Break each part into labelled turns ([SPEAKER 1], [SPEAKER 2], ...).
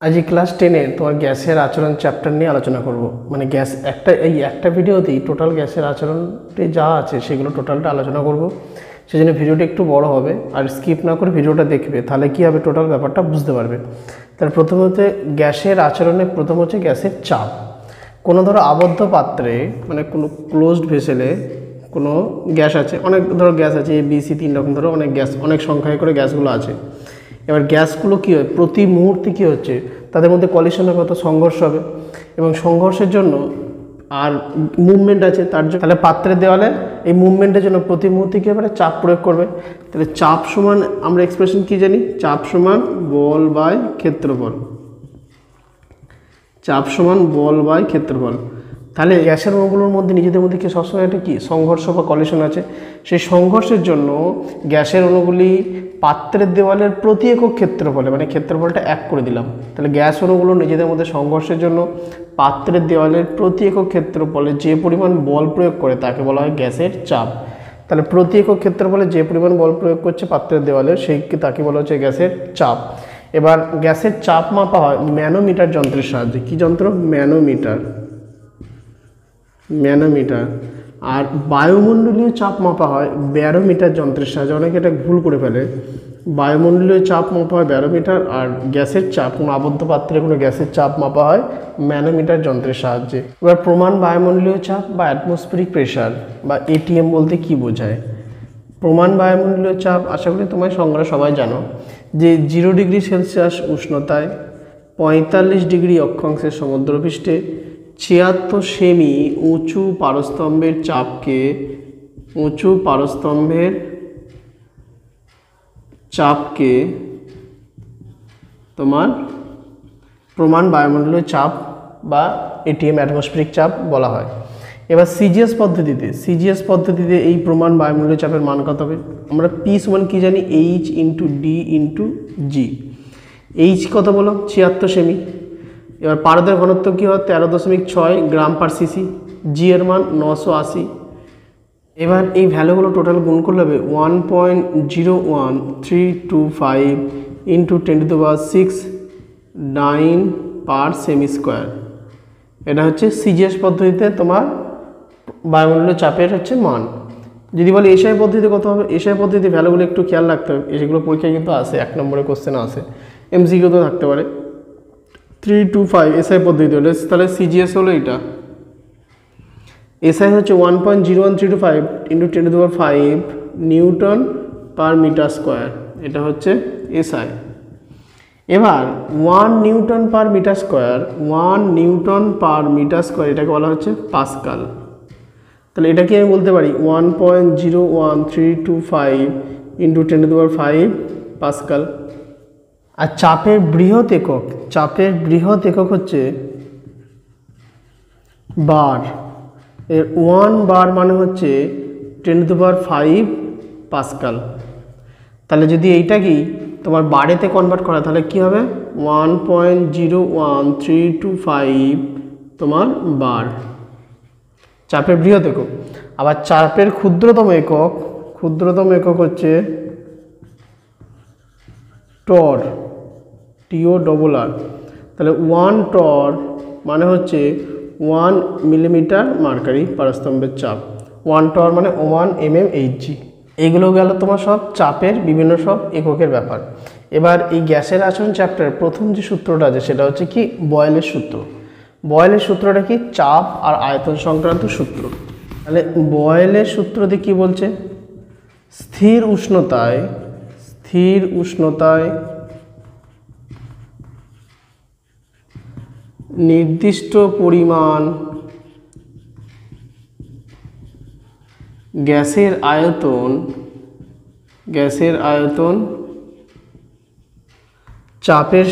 [SPEAKER 1] আজ ক্লাস 10-এ তোমার গ্যাসের আচরণ চ্যাপ্টার নিয়ে আলোচনা করব। মানে গ্যাস একটা ভিডিওতেই টোটাল গ্যাসের আচরণে যা আছে সেগুলো টোটালটা আলোচনা করব। সেজন্য ভিডিওটা একটু বড় হবে, আর স্কিপ না করে ভিডিওটা দেখবে, তাহলে কি হবে টোটাল ব্যাপারটা বুঝতে পারবে। তাহলে প্রথম হচ্ছে গ্যাসের আচরণে প্রথম হচ্ছে গ্যাসের চাপ। কোনো ধরো আবদ্ধ পাত্রে, মানে কোনো ক্লোজড ভেসেলে কোনো গ্যাস আছে, অনেক ধরো গ্যাস আছে A B C 3 রকম, ধরো অনেক গ্যাস, অনেক সংখ্যায় করে গ্যাসগুলো আছে। এবার গ্যাসগুলো কী হয়, প্রতি মুহূর্তে কী হচ্ছে, তাদের মধ্যে কলিশনের কত সংঘর্ষ হবে, এবং সংঘর্ষের জন্য আর মুভমেন্ট আছে তার জন্য, তাহলে পাত্রের দেওয়ালে এই মুভমেন্টের জন্য প্রতি মুহূর্তে কী হবে, চাপ প্রয়োগ করবে। তাহলে চাপ সমান, আমরা এক্সপ্রেশন কী জানি, চাপ সমান বল বাই ক্ষেত্রফল। চাপ সমান বল বাই ক্ষেত্রফল। তাহলে গ্যাসের অণুগুলোর মধ্যে নিজেদের মধ্যে কি সবসময় একটা কি সংঘর্ষ বা কলিশন আছে। সেই সংঘর্ষের জন্য গ্যাসের অণুগুলি পাত্রের দেওয়ালের প্রতি একক ক্ষেত্রফলে, মানে ক্ষেত্রফলটা 1 করে দিলাম। তাহলে গ্যাস অণুগুলো নিজেদের মধ্যে সংঘর্ষের জন্য পাত্রের দেওয়ালের প্রতি একক ক্ষেত্রফলে যে পরিমাণ বল প্রয়োগ করে তাকে বলা হয় গ্যাসের চাপ। তাহলে প্রতি একক ক্ষেত্রফলে যে পরিমাণ বল প্রয়োগ করছে পাত্রের দেওয়ালে তাকে বলা হচ্ছে গ্যাসের চাপ। এবার গ্যাসের চাপ মাপা হয় ম্যানোমিটার যন্ত্রের সাহায্যে। কি যন্ত্র? ম্যানোমিটার। আর বায়ুমণ্ডলীয় চাপ মাপা হয় ব্যারোমিটার যন্ত্রের সাহায্যে। অনেকে এটা ভুল করে ফেলে। বায়ুমণ্ডলীয় চাপ মাপা হয় ব্যারোমিটার, আর গ্যাসের চাপ, কোনো আবদ্ধ পাত্রে কোনো গ্যাসের চাপ মাপা হয় ম্যানোমিটার যন্ত্রের সাহায্যে। এবার প্রমাণ বায়ুমণ্ডলীয় চাপ বা অ্যাটমসফেরিক প্রেশার বা ATM বলতে কি বোঝায়? প্রমাণ বায়ুমণ্ডলীয় চাপ আশা করি তোমার সংজ্ঞা সবাই জানো, যে 0 ডিগ্রি সেলসিয়াস উষ্ণতায় 45 ডিগ্রি অক্ষাংশের সমুদ্রপৃষ্ঠে 76 সেমি উঁচু পারস্তম্ভের চাপকে তোমার প্রমাণ বায়ুমণ্ডলীয় চাপ বা ATM অ্যাটমসফেরিক চাপ বলা হয়। এবার সিজিএস পদ্ধতিতে এই প্রমাণ বায়ুমণ্ডলীয় চাপের মান কত হবে? আমরা P সমান কি জানি, H/D/G। H কত বলো? 76 সেমি। এবার পারদের ঘনত্ব কী হয়? 13.6 গ্রাম পার সিসি। জি এর মান 980। এবার এই ভ্যালুগুলো টোটাল গুণ করলে হবে 1.01325 × 10⁶ পার সেমি স্কোয়ার। এটা হচ্ছে সিজিএস পদ্ধতিতে তোমার বায়ুমণ্ডলীয় চাপের হচ্ছে মান। যদি বলে এসআই পদ্ধতিতে কত হবে, এসআই পদ্ধতিতে ভ্যালুগুলো একটু খেয়াল রাখতে হবে। এগুলো পরীক্ষায় কিন্তু আসে, 1 নম্বরের কোশ্চেন আসে, MCQ তো থাকতে পারে। 325 এসআই পদ্ধতি হলে, তাহলে সিজিএস হলো এটা। এসআই হচ্ছে 1.01325 × 10⁵ নিউটন পার মিটার স্কোয়ার। এটা হচ্ছে এসআই। এবার 1 নিউটন পার মিটার স্কোয়ার এটাকে বলা হচ্ছে পাস্কাল। তাহলে এটাকে আমি বলতে পারি 1.01325 × 10⁵ পাস্কাল। আর চাপের বৃহৎ একক হচ্ছে বার। এর 1 বার মানে হচ্ছে 10⁵ পাস্কাল। তাহলে যদি এইটাকেই তোমার বারেতে কনভার্ট করা, তাহলে কি হবে? 1.01325 তোমার বার, চাপের বৃহৎ একক। আবার চাপের ক্ষুদ্রতম একক হচ্ছে টর, TORR। তাহলে 1 টর মানে হচ্ছে 1 মিলিমিটার মার্কারি পারস্তম্ভের চাপ। 1 টর মানে 1 mmHg। এগুলো গেল তোমার সব চাপের বিভিন্ন সব এককের ব্যাপার। এবার এই গ্যাসের আচরণ চ্যাপ্টারের প্রথম যে সূত্রটা আছে সেটা হচ্ছে কি, বয়েলের সূত্র। বয়েলের সূত্রটা কি? চাপ আর আয়তন সংক্রান্ত সূত্র। তাহলে বয়েলের সূত্রতে কি বলছে? স্থির উষ্ণতায় নির্দিষ্ট পরিমাণ গ্যাসের আয়তন চাপের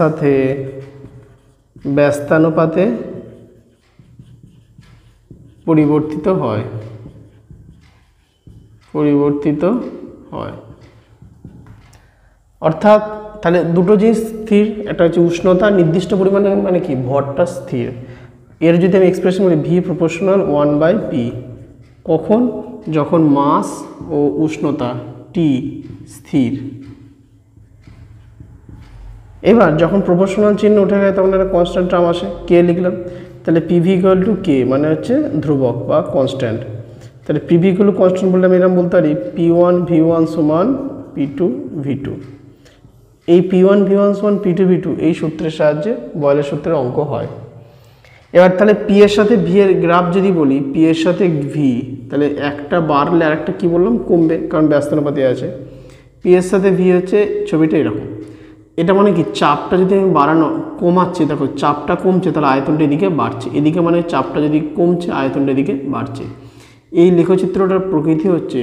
[SPEAKER 1] সাথে ব্যস্তানুপাতে পরিবর্তিত হয়। অর্থাৎ তাহলে দুটো জিনিস স্থির, একটা হচ্ছে উষ্ণতা নির্দিষ্ট পরিমাণে, মানে কি ভরটা স্থির। এর যদি আমি এক্সপ্রেশন বলি V প্রপোর্শনাল 1/P, কখন? যখন মাস ও উষ্ণতা T স্থির। এবার যখন প্রপোর্শনাল চিহ্ন উঠে যায় তখন একটা কনস্ট্যান্ট টার্ম আসে, কে লিখলাম, তাহলে পিভি ইকুয়াল টু কে মানে হচ্ছে ধ্রুবক বা কনস্ট্যান্ট। তাহলে পিভি ইকুয়াল টু কনস্ট্যান্ট বললে আমি এরকম বলতে পারি P1 V1 সমান P2 V2। এই P1 V1 সমান P2 V2 এই সূত্রের সাহায্যে বয়েলের সূত্রের অঙ্ক হয়। এবার তাহলে পি এর সাথে ভি এর গ্রাফ যদি বলি, পি এর সাথে ভি, তাহলে একটা বাড়লে আরেকটা কি বললাম কমবে, কারণ ব্যস্তানুপাতি আছে। পি এর সাথে ভি হচ্ছে ছবিটা এরকম। এটা মানে কি চাপটা যদি আমি বাড়ানো কমাচ্ছি, দেখো চাপটা কমছে তাহলে আয়তনটা এদিকে বাড়ছে, এদিকে মানে চাপটা যদি কমছে আয়তনটা এদিকে বাড়ছে। এই লেখচিত্রটার প্রকৃতি হচ্ছে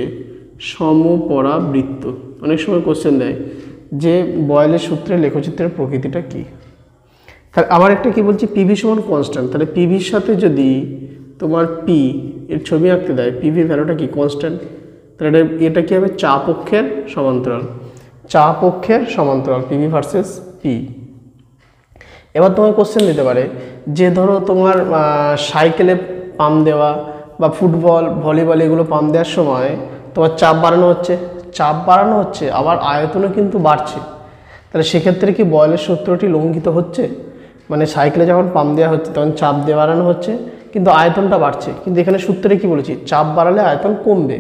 [SPEAKER 1] সমপরাবৃত্ত। অনেক সময় কোশ্চেন দেয় যে বয়েলের সূত্রে লেখচিত্রের প্রকৃতিটা কী। তাহলে আবার একটা কি বলছি, পিভি সমান কনস্ট্যান্ট। তাহলে পিভির সাথে যদি তোমার পি এর ছবি আঁকতে দেয়, পিভির ভ্যালুটা কি কনস্ট্যান্ট, তাহলে এটা কী হবে চাপ অক্ষের সমান্তরাল, চাপ অক্ষের সমান্তরাল পিভি ভার্সেস পি। এবার তোমার কোশ্চেন দিতে পারে যে ধরো তোমার সাইকেলে পাম্প দেওয়া বা ফুটবল ভলিবল এগুলো পাম্প দেওয়ার সময় তোমার চাপ বাড়ানো হচ্ছে আবার আয়তনও কিন্তু বাড়ছে, তাহলে সেক্ষেত্রে কি বয়েলের সূত্রটি লঙ্ঘিত হচ্ছে? মানে সাইকেলে যখন পাম্প দেওয়া হচ্ছে তখন চাপ দিয়ে বাড়ানো হচ্ছে কিন্তু আয়তনটা বাড়ছে, কিন্তু এখানে সূত্রে কি বলেছি চাপ বাড়ালে আয়তন কমবে,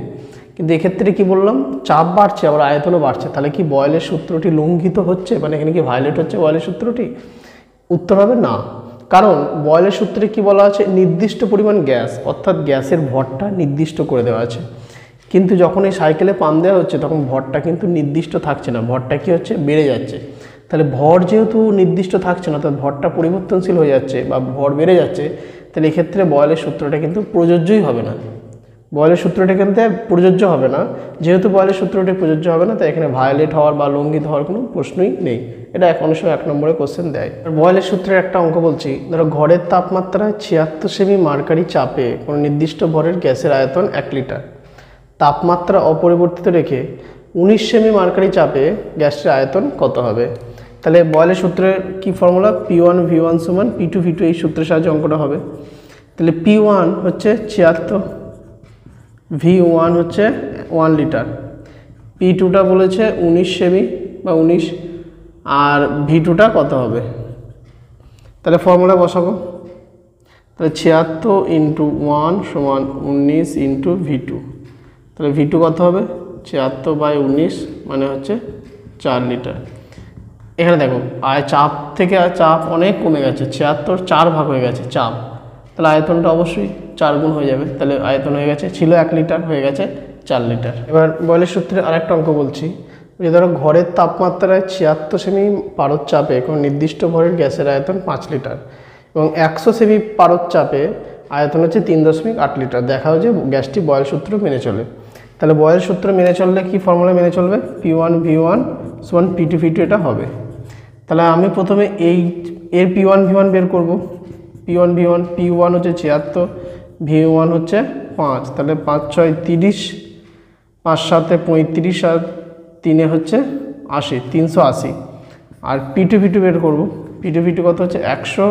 [SPEAKER 1] কিন্তু এক্ষেত্রে কি বললাম চাপ বাড়ছে আবার আয়তনও বাড়ছে, তাহলে কি বয়েলের সূত্রটি লঙ্ঘিত হচ্ছে, মানে এখানে কি ভায়োলেট হচ্ছে বয়েলের সূত্রটি? উত্তর হবে না, কারণ বয়েলের সূত্রে কি বলা আছে নির্দিষ্ট পরিমাণ গ্যাস, অর্থাৎ গ্যাসের ভরটা নির্দিষ্ট করে দেওয়া আছে। কিন্তু যখন এই সাইকেলে পাম্প দেওয়া হচ্ছে তখন ভরটা কিন্তু নির্দিষ্ট থাকছে না, ভরটা কি হচ্ছে বেড়ে যাচ্ছে। তাহলে ভর যেহেতু নির্দিষ্ট থাকছে না অর্থাৎ ভরটা পরিবর্তনশীল হয়ে যাচ্ছে বা ভর বেড়ে যাচ্ছে, তাহলে এক্ষেত্রে বয়েলের সূত্রটা কিন্তু প্রযোজ্যই হবে না, বয়েলের সূত্রটা কিন্তু প্রযোজ্য হবে না। যেহেতু বয়েলের সূত্রটি প্রযোজ্য হবে না তাই এখানে ভায়োলেট হওয়ার বা লঙ্ঘিত হওয়ার কোনো প্রশ্নই নেই। এটা অনেক সময় 1 নম্বরে কোশ্চেন দেয়। বয়েলের সূত্রের একটা অঙ্ক বলছি, ধরো ঘরের তাপমাত্রায় 76 সেমি মার্কারি চাপে কোনো নির্দিষ্ট ভরের গ্যাসের আয়তন 1 লিটার, তাপমাত্রা অপরিবর্তিত রেখে 19 সেমি মার্কারি চাপে গ্যাসের আয়তন কত হবে? তাহলে বয়েলের সূত্রের কি ফর্মুলা, P1 V1 সমান P2 V2 এই সূত্রের সাহায্যে অঙ্কটা হবে। তাহলে P1 হচ্ছে 76, V1 হচ্ছে 1 লিটার, P2টা বলেছে 19 সেমি বা 19, আর V2টা কত হবে? তাহলে ফর্মুলা বসাবো, তাহলে 76 × 1 সমান 19 × V2, তাহলে V2 কত হবে 76/19 মানে হচ্ছে 4 লিটার। এখানে দেখো চাপ থেকে চাপ অনেক কমে গেছে, 76 4 ভাগ হয়ে গেছে চাপ, তাহলে আয়তনটা অবশ্যই 4 গুণ হয়ে যাবে, তাহলে আয়তন হয়ে গেছে ছিল 1 লিটার হয়ে গেছে 4 লিটার। এবার বয়েলের সূত্রে আরেকটা অঙ্ক বলছি, যে ধরো ঘরের তাপমাত্রায় 76 সেমি পারদ চাপে কোনো নির্দিষ্ট ভরের গ্যাসের আয়তন 5 লিটার এবং 100 সেমি পারদ চাপে আয়তন হচ্ছে 3.8 লিটার, দেখাও যে গ্যাসটি বয়েল সূত্র মেনে চলে। তাহলে বয়েল সূত্র মেনে চললে কি ফর্মুলা মেনে চলবে, P1 V1 সমান P2 V2 এটা হবে। তাহলে আমি প্রথমে এর P1 V1 বের করব, P1 V1, P1 হচ্ছে 76, V1 হচ্ছে 5, তাহলে 5 6 30, 5 7 35 আর 3 হচ্ছে 80, 380। আর P2 V2 বের করব, P2 V2 কত হচ্ছে 100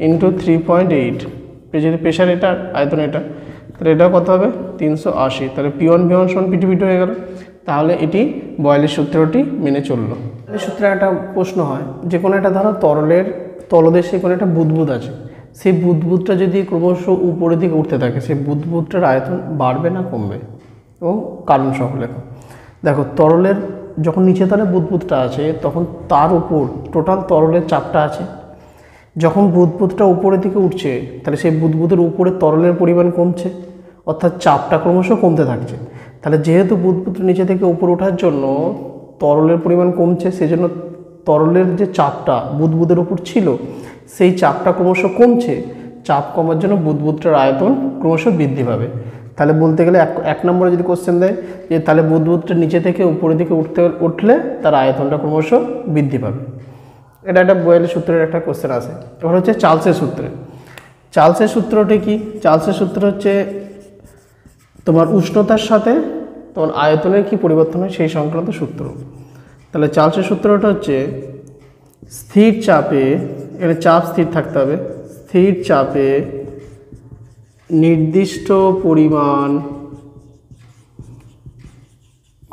[SPEAKER 1] × 3.8, যদি প্রেশার এটা আয়তন এটা, তাহলে এটা কত হবে 380, তাহলে P1 V1 সমান P2 V2 হয়ে গেল। তাহলে এটি বয়েলের সূত্রটি মেনে চললো। এই সূত্রে একটা প্রশ্ন হয় যে কোনো একটা ধরো তরলের তলদেশে কোনো একটা বুদবুদ আছে, সেই বুদবুদটা যদি ক্রমশ উপরের দিকে উঠতে থাকে সেই বুদবুদটার আয়তন বাড়বে না কমবে, এবং কারণ সহ লেখো। দেখো তরলের যখন নিচে তলে বুদবুদটা আছে তখন তার উপর টোটাল তরলের চাপটা আছে, যখন বুদবুদটা উপরের দিকে উঠছে তাহলে সেই বুদবুদের উপরে তরলের পরিমাণ কমছে, অর্থাৎ চাপটা ক্রমশ কমতে থাকছে। তাহলে যেহেতু বুদবুদটা নিচে থেকে উপরে ওঠার জন্য তরলের পরিমাণ কমছে, সেজন্য তরলের যে চাপটা বুদবুদের উপর ছিল সেই চাপটা ক্রমশ কমছে, চাপ কমার জন্য বুদবুদটার আয়তন ক্রমশ বৃদ্ধি পাবে। তাহলে বলতে গেলে 1 নম্বরে যদি কোশ্চেন দেয় যে তাহলে বুদবুদটা নিচে থেকে উপরের দিকে উঠলে তার আয়তনটা ক্রমশ বৃদ্ধি পাবে। এটা একটা বয়েলের সূত্রের একটা কোশ্চেন আছে। এবার হচ্ছে চার্লসের সূত্রে, চার্লসের সূত্রটি কি, চার্লসের সূত্র হচ্ছে তোমার উষ্ণতার সাথে তোমার আয়তনের কি পরিবর্তন হয় সেই সংক্রান্ত সূত্র। তাহলে চার্লসের সূত্রটা হচ্ছে স্থির চাপে, এখানে চাপ স্থির থাকতে হবে, স্থির চাপে নির্দিষ্ট পরিমাণ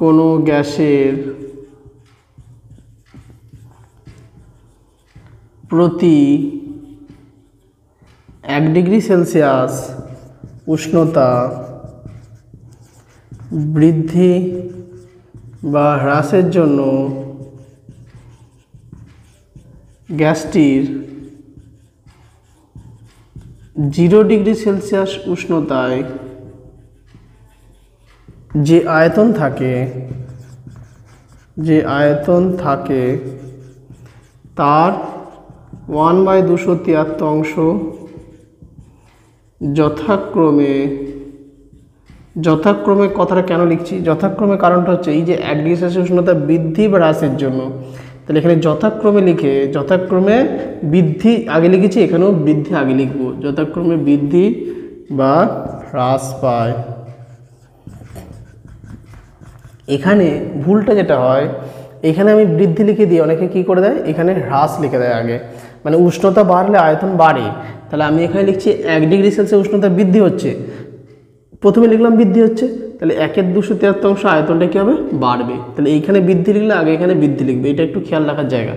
[SPEAKER 1] কোনো গ্যাসের প্রতি 1 ডিগ্রি সেলসিয়াস উষ্ণতা বৃদ্ধি বা হ্রাসের জন্য গ্যাসটির 0 ডিগ্রি সেলসিয়াস উষ্ণতায় যে আয়তন থাকে তার 1/273 অংশ যথাক্রমে কথাটা কেন লিখছি, যথাক্রমে কারণটা হচ্ছে এই যে 1 ডিগ্রি সেলসিয়াস উষ্ণতা বৃদ্ধি বা হ্রাসের জন্য, তাহলে এখানে যথাক্রমে লিখে যথাক্রমে বৃদ্ধি আগে লিখেছি, এখানেও বৃদ্ধি আগে লিখব, যথাক্রমে বৃদ্ধি বা হ্রাস পায়। এখানে ভুলটা যেটা হয়, এখানে আমি বৃদ্ধি লিখে দিই, অনেকে কি করে দেয় এখানে হ্রাস লিখে দেয় আগে, মানে উষ্ণতা বাড়লে আয়তন বাড়ে, তাহলে আমি এখানে লিখছি 1 ডিগ্রি সেলসিয়াস উষ্ণতা বৃদ্ধি হচ্ছে, প্রথমে লিখলাম বৃদ্ধি হচ্ছে, তাহলে 1/273 অংশ আয়তনটা কী হবে বাড়বে, তাহলে এইখানে বৃদ্ধি লিখলে আগে এখানে বৃদ্ধি লিখবে, এটা একটু খেয়াল রাখার জায়গা।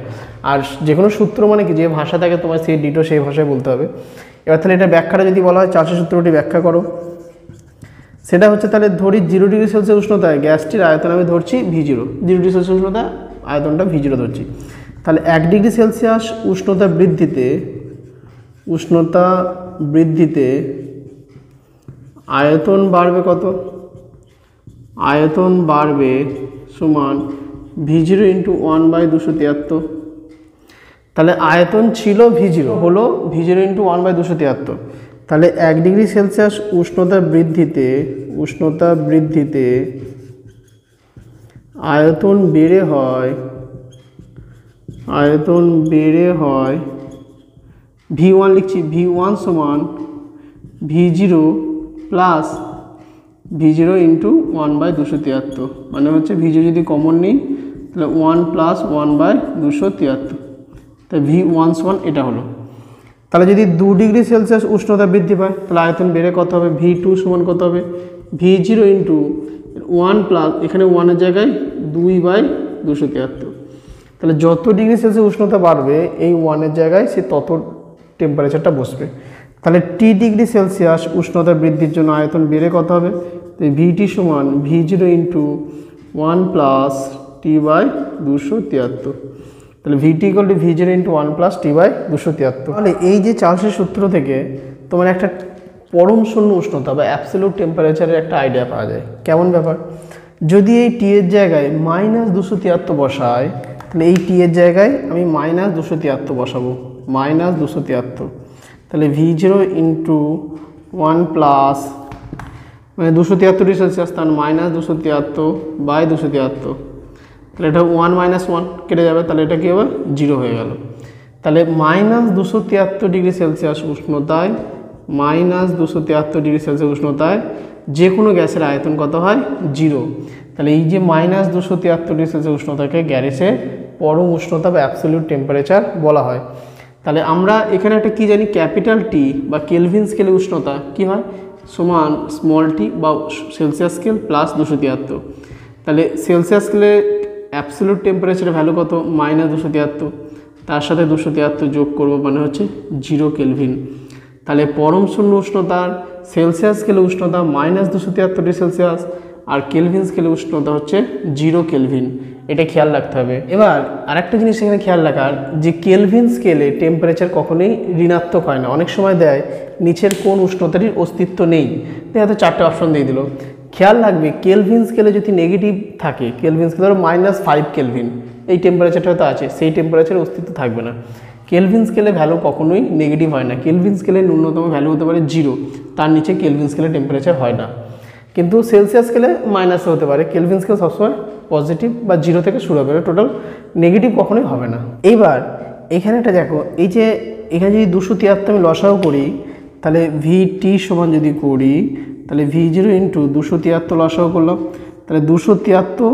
[SPEAKER 1] আর যে কোনো সূত্র মানে কি যে ভাষা থাকে তোমার সেই ডিটো সেই ভাষায় বলতে হবে। এবার তাহলে এটা ব্যাখ্যাটা যদি বলা হয় চার্চের সূত্রটি ব্যাখ্যা করো, সেটা হচ্ছে তাহলে ধরি 0 ডিগ্রি সেলসিয়াস উষ্ণতায় গ্যাসটির আয়তন আমি ধরছি V0, 0 ডিগ্রি সেলসিয়াস উষ্ণতা আয়তনটা V0 ধরছি, তাহলে 1 ডিগ্রি সেলসিয়াস উষ্ণতা বৃদ্ধিতে আয়তন বাড়বে কত, আয়তন বাড়বে সমান V0 × 1/273, তাহলে আয়তন ছিল V0 হলো V0 × 1/273, তাহলে 1 ডিগ্রি সেলসিয়াস উষ্ণতা বৃদ্ধিতে আয়তন বেড়ে হয় V1 লিখছি, V1 সমান V0 প্লাস V0 × 1/273, মানে হচ্ছে V0 যদি কমন নিই তাহলে 1 প্লাস 1/273, তাই V1 সমান এটা হলো। তাহলে যদি 2 ডিগ্রি সেলসিয়াস উষ্ণতা বৃদ্ধি পায় তাহলে আয়তন বেড়ে কত হবে, V2 সমান কত হবে V0 × 1 প্লাস এখানে 1 এর জায়গায় 2/273, তাহলে যত ডিগ্রি সেলসিয়াস উষ্ণতা বাড়বে এই 1 এর জায়গায় সে তত টেম্পারেচারটা বসবে, তাহলে T ডিগ্রি সেলসিয়াস উষ্ণতা বৃদ্ধির জন্য আয়তন বেড়ে কত হবে, তাই VT সমান V0 × 1 প্লাস T/273, তাহলে VT = V0 × 1 প্লাস T/273। তাহলে এই যে চার্লসের সূত্র থেকে তোমার একটা পরম শূন্য উষ্ণতা বা অ্যাবসলিউট টেম্পারেচারের একটা আইডিয়া পাওয়া যায়। কেমন ব্যাপার, যদি এই T এর জায়গায় -273 বসাই তাহলে এই T এর জায়গায় আমি -273 বসাবো, -273, তাহলে V0 × 1 প্লাস মানে 273 ডিগ্রি সেলসিয়াস তার -273/273, তাহলে এটা 1 - 1 কেটে যাবে, তাহলে এটা কী হবে 0 হয়ে গেল। তাহলে -273 ডিগ্রি সেলসিয়াস উষ্ণতায় যে কোনো গ্যাসের আয়তন কত হয় 0, তাহলে এই যে -273 ডিগ্রি সেলসিয়াস উষ্ণতাকে গ্যাসের পরম উষ্ণতা বা অ্যাবসলিউট টেম্পারেচার বলা হয়। তাহলে আমরা এখানে একটা কি জানি, ক্যাপিটাল টি বা কেলভিন স্কেলে উষ্ণতা কি হয় সমান স্মল টি বা সেলসিয়াস স্কেল প্লাস 273, তাহলে সেলসিয়াস স্কেলে অ্যাবসলিউট টেম্পারেচারের ভ্যালু কত -273, তার সাথে 273 যোগ করব মানে হচ্ছে 0 কেলভিন, তাহলে পরম শূন্য উষ্ণতার সেলসিয়াস স্কেলে উষ্ণতা -273 ডিগ্রি সেলসিয়াস আর কেলভিন স্কেলে উষ্ণতা হচ্ছে 0 কেলভিন, এটা খেয়াল রাখতে হবে। এবার আরেকটা জিনিস এখানে খেয়াল রাখার যে কেলভিন স্কেলে টেম্পারেচার কখনোই ঋণাত্মক হয় না, অনেক সময় দেয় নিচের কোন উষ্ণতাটির অস্তিত্ব নেই, হয়তো 4টে অপশন দিয়ে দিল। খেয়াল রাখবে কেলভিন স্কেলে যদি নেগেটিভ থাকে, কেলভিন স্কেলে ধরো -5 কেলভিন এই টেম্পারেচারটা হয়তো আছে, সেই টেম্পারেচারের অস্তিত্ব থাকবে না। কেলভিন স্কেলে ভ্যালু কখনোই নেগেটিভ হয় না, কেলভিন স্কেলে ন্যূনতম ভ্যালু হতে পারে 0, তার নিচে কেলভিন স্কেলে টেম্পারেচার হয় না, কিন্তু সেলসিয়াস স্কেলে মাইনাসও হতে পারে, কেলভিন স্কেল সবসময় পজিটিভ বা 0 থেকে শুরু হবে, টোটাল নেগেটিভ কখনোই হবে না। এইবার এখানে একটা দেখো, এই যে এখানে যদি 273 আমি লসাও করি তাহলে VT সমান যদি করি তাহলে V0 × 273 লসাও করলাম, তাহলে 273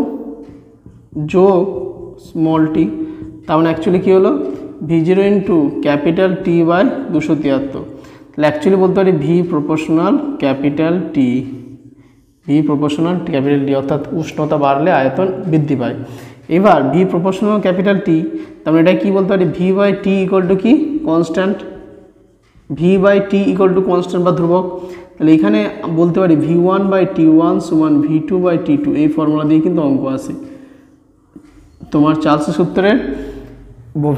[SPEAKER 1] যোগ স্মল টি, তার মানে অ্যাকচুয়ালি কী হলো V0 × ক্যাপিটাল T/273, তাহলে অ্যাকচুয়ালি বলতে পারি V প্রপোর্শনাল ক্যাপিটাল T, অর্থাৎ উষ্ণতা বাড়লে আয়তন বৃদ্ধি পায়। এবার ভি প্রপোর্শনাল ক্যাপিটাল টি, তার মানে এটা কী বলতে পারি, V by T equal to কি constant, V by T equal to constant বা ধ্রুবক। তাহলে এখানে বলতে পারি V1 বাই T1 সমান V2 বাই T2, এই ফর্মুলা দিয়ে কিন্তু অঙ্ক আসে তোমার চার্লসের সূত্রে।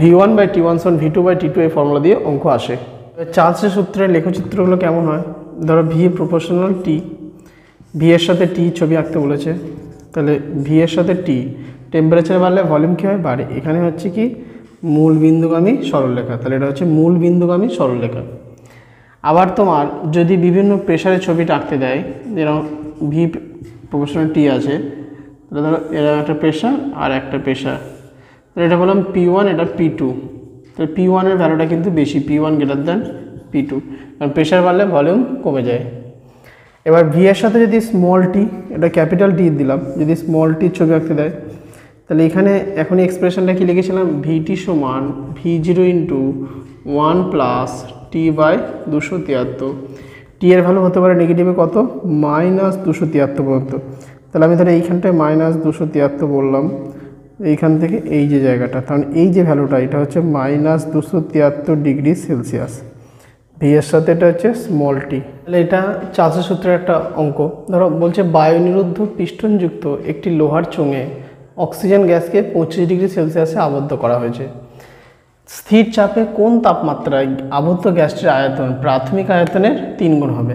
[SPEAKER 1] V1 বাই T1 সমান V2 বাই T2 এই ফর্মুলা দিয়ে অঙ্ক আসে। চার্লসের সূত্রের লেখচিত্রগুলো কেমন হয়, ধরো ভি প্রপোর্শনাল টি, ভি এর সাথে টি ছবি আঁকতে বলেছে, তাহলে ভি এর সাথে টি, টেম্পারেচার বাড়লে ভলিউম কী হয়, বাড়ে। এখানে হচ্ছে কি মূল বিন্দুগামী সরলরেখা, তাহলে এটা হচ্ছে মূল বিন্দুগামী সরলরেখা। আবার তোমার যদি বিভিন্ন প্রেশারের ছবিটা আঁকতে দেয়, যেরকম ভি প্রপোর্শনাল টি আছে, তাহলে ধরো এরা একটা প্রেশার আর একটা প্রেশার, তাহলে এটা বললাম P1, এটা P2, তাহলে P1 এর ভ্যালুটা কিন্তু বেশি, P1 গ্রেটার দ্যান P2, কারণ প্রেশার বাড়লে ভলিউম কমে যায়। এবার ভি এর সাথে যদি স্মল টি, এটা ক্যাপিটাল টি দিলাম, যদি স্মল টির ছবি আঁকতে দেয়, তাহলে এখানে এখনই এক্সপ্রেশনটা কি লিখেছিলাম, ভিটি সমান V0 into 1 plus T by 273, T এর ভ্যালু হতে পারে নেগেটিভে কত, -273 পর্যন্ত। তাহলে আমি তাহলে এইখানটায় -273 বললাম, এইখান থেকে এই যে জায়গাটা, কারণ এই যে ভ্যালুটা এটা হচ্ছে -273 ডিগ্রি সেলসিয়াস, ভি এর সাথে এটা হচ্ছে স্মল টি। তাহলে এটা চার্লসের সূত্রের একটা অঙ্ক। ধরো বলছে বায়ুনিরুদ্ধ পিস্টনযুক্ত একটি লোহার চোঙে অক্সিজেন গ্যাসকে 25 ডিগ্রি সেলসিয়াসে আবদ্ধ করা হয়েছে। স্থির চাপে কোন তাপমাত্রায় আবদ্ধ গ্যাসটির আয়তন প্রাথমিক আয়তনের 3 গুণ হবে।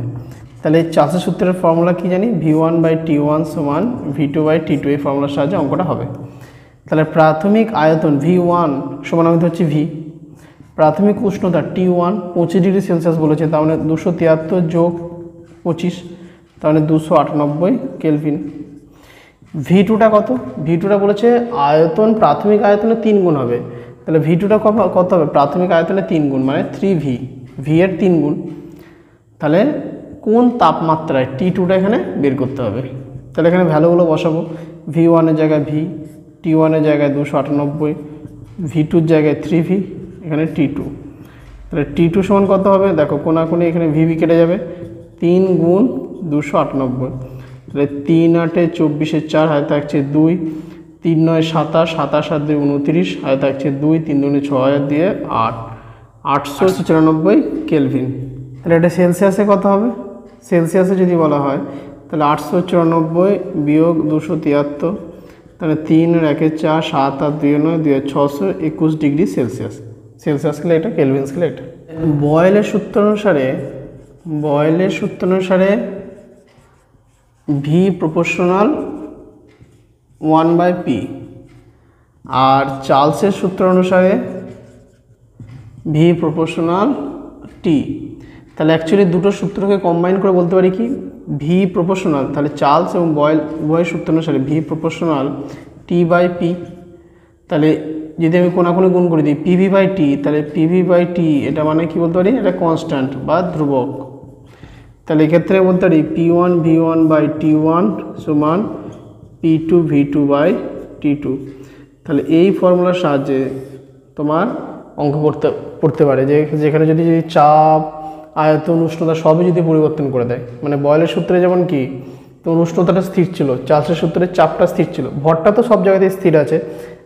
[SPEAKER 1] তাহলে এই চার্লসের সূত্রের ফর্মুলা কি জানি, V1 বাই T1 সমান V2 বাই T2, এই ফর্মুলার সাহায্যে অঙ্কটা হবে। তাহলে প্রাথমিক আয়তন V1 সমান আমাদের হচ্ছে ভি, প্রাথমিক উষ্ণতা T1 25 ডিগ্রি সেলসিয়াস বলেছে, তার মানে 273 যোগ 25, তার মানে 298 কেলভিন। V2টা কত, V2টা বলেছে আয়তন প্রাথমিক আয়তনের 3 গুণ হবে, তাহলে V2টা কত হবে, প্রাথমিক আয়তনের 3 গুণ মানে 3V, V এর 3 গুণ। তাহলে কোন তাপমাত্রায় T2টা এখানে বের করতে হবে, তাহলে এখানে ভ্যালুগুলো বসাবো, V1 এর জায়গায় V, T1 এর জায়গায় 298, V2 এর জায়গায় 3V, এখানে T2, তাহলে T2 সমান কত হবে, দেখো কোনাকুনি এখানে VV কেটে যাবে, 3 গুণ 298, তাহলে 3 8 24 4 হাতে থাকছে 2, 3 9 27, 27 আর 2 29, হাতে থাকছে 2, 3 2 6 দিয়ে 8, 894 কেলভিন। তাহলে এটা সেলসিয়াসে কত হবে, সেলসিয়াসে যদি বলা হয় তাহলে 894 বিয়োগ 273, তাহলে 3 আর 1 4, 7 আর 2 9, 2 621 ডিগ্রি সেলসিয়াস। সেলসিয়াস স্কেলে এটা, কেলভিন স্কেলে এটা। বয়েলের সূত্র অনুসারে ভি প্রপোর্শনাল 1/p, আর চার্লসের সূত্র অনুসারে ভি প্রপোর্শনাল টি। তাহলে অ্যাকচুয়ালি দুটো সূত্রকে কম্বাইন করে বলতে পারি কি, ভি প্রপোর্শনাল, তাহলে চার্লস এবং বয়েল উভয় সূত্র অনুসারে V proportional T by P. তাহলে যদি আমি কোনাকুনি গুণ করে দিই পিভি বাই টি, তাহলে পিভি বাই টি এটা মানে কি বলতে পারি, এটা কনস্ট্যান্ট বা ধ্রুবক। তাহলে এক্ষেত্রে বলতে পারি P1 V1 বাই T1 সমান P2 V2 বাই T2। তাহলে এই ফর্মুলার সাহায্যে তোমার অঙ্ক পড়তে পারে, যে যেখানে যদি চাপ, আয়তন, উষ্ণতা সবই যদি পরিবর্তন করে দেয়, মানে বয়েলের সূত্রে যেমন কি তোমার উষ্ণতাটা স্থির ছিল, চার্লসের সূত্রে চাপটা স্থির ছিল, ভরটা তো সব জায়গাতেই স্থির আছে।